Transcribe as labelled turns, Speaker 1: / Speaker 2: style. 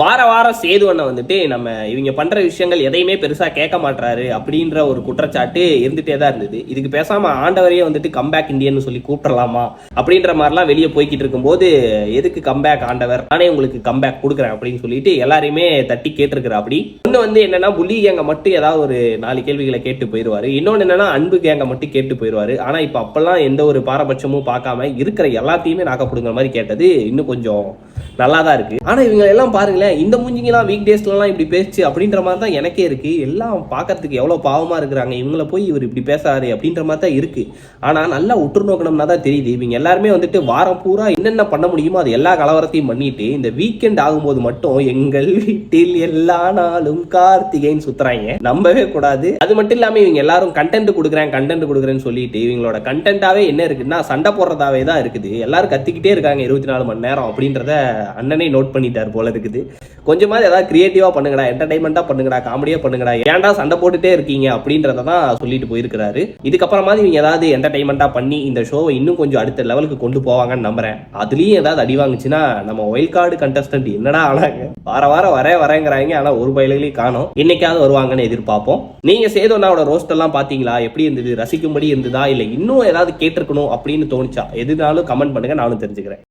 Speaker 1: வார வாரம் சேது அண்ணன் வந்துட்டு நம்ம இவங்க பண்ற விஷயங்கள் எதையுமே பெருசா கேட்க மாட்டாரு அப்படின்ற ஒரு குற்றச்சாட்டு இருந்துட்டே தான் இருந்தது. இதுக்கு பேசாம ஆண்டவரையே வந்துட்டு கம்பேக் இந்தியன்னு சொல்லி கூப்பிடலாமா அப்படின்ற மாதிரிலாம் வெளியே போய்கிட்டு இருக்கும்போது, எதுக்கு கம்பேக் ஆண்டவர், நானே உங்களுக்கு கம்பேக் கொடுக்குறேன் அப்படின்னு சொல்லிட்டு எல்லாரையுமே தட்டி கேட்டிருக்கிற. அப்படி ஒண்ணு வந்து என்னன்னா, புள்ளி கேங்க மட்டும் ஏதாவது ஒரு 4 கேள்விகளை கேட்டு போயிடுவாரு. இன்னொன்னு என்னன்னா, அன்பு கேங்க மட்டும் கேட்டு போயிடுவாரு. ஆனா இப்ப அப்பெல்லாம் எந்த ஒரு பாரபட்சமும் பார்க்காம இருக்கிற எல்லாத்தையுமே நாக்கப்படுங்கிற மாதிரி கேட்டது இன்னும் கொஞ்சம் நல்லா தான் இருக்கு. ஆனா இவங்க எல்லாம் பாருங்களேன், இந்த மூஞ்சிங்கெல்லாம் வீக் டேஸ்லாம் இப்படி பேச்சு அப்படின்ற மாதிரி தான் எனக்கே இருக்கு. எல்லாம் பார்க்கறதுக்கு எவ்வளவு பாவமா இருக்கிறாங்க, இவங்களை போய் இவர் இப்படி பேசாரு அப்படின்ற மாதிரி தான் இருக்கு. ஆனா நல்லா உற்று நோக்கணும்னா தான் தெரியுது, இவங்க எல்லாருமே வந்துட்டு வாரம் பூரா என்னென்ன பண்ண முடியுமோ அது எல்லா கலவரத்தையும் பண்ணிட்டு இந்த வீக்கெண்ட் ஆகும்போது மட்டும் எங்கள் வீட்டில் எல்லா நாளும் கார்த்திகைன்னு சுத்துறாங்க. நம்பவே கூடாது. அது மட்டும் இல்லாம இவங்க எல்லாரும் கண்டென்ட் கொடுக்குறேன்னு சொல்லிட்டு இவங்களோட கண்டென்ட்டாவே என்ன இருக்குன்னா சண்டை போடுறதாவே தான் இருக்குது. எல்லாரும் கத்திக்கிட்டே இருக்காங்க 24 மணி நேரம் அப்படின்றத அண்ணனே நோட் பண்ணிட்டார் போல இருக்குது. கொஞ்சமாவது ஏதாவது கிரியேட்டிவா பண்ணுங்கடா, என்டர்டைன்மெண்டா பண்ணுங்கடா, காமெடியா பண்ணுங்கடா, ஏன்டா சண்டை போட்டுட்டே இருக்கீங்க அப்படின்றத தான் சொல்லிட்டு போயிருக்கிறாரு. இதுக்கப்புறமா இவங்க ஏதாவது என்டர்டைன்மெண்டா பண்ணி இந்த ஷோவை இன்னும் கொஞ்சம் அடுத்த லெவலுக்கு கொண்டு போவாங்கன்னு நம்புறேன். அதுலயும் ஏதாவது அடி வாங்குச்சுன்னா நம்ம ஒயில்ட் கார்டு கண்டஸ்டன்ட் என்னடா ஆனாங்க, வார வாரம் வரேங்கிறாங்க, ஆனா ஒரு பயிலையும் காணோம். என்னைக்காவது வருவாங்கன்னு எதிர்பார்ப்போம். நீங்க சேதுனாவோட ரோஸ்ட் எல்லாம் பாத்தீங்களா? எப்படி இருந்தது? ரசிக்கும்படி இருந்ததா இல்ல இன்னும் ஏதாவது கேட்டிருக்கணும் அப்படின்னு தோணுச்சா? எதுனாலும் கமெண்ட் பண்ணுங்க, நானும் தெரிஞ்சுக்கிறேன்.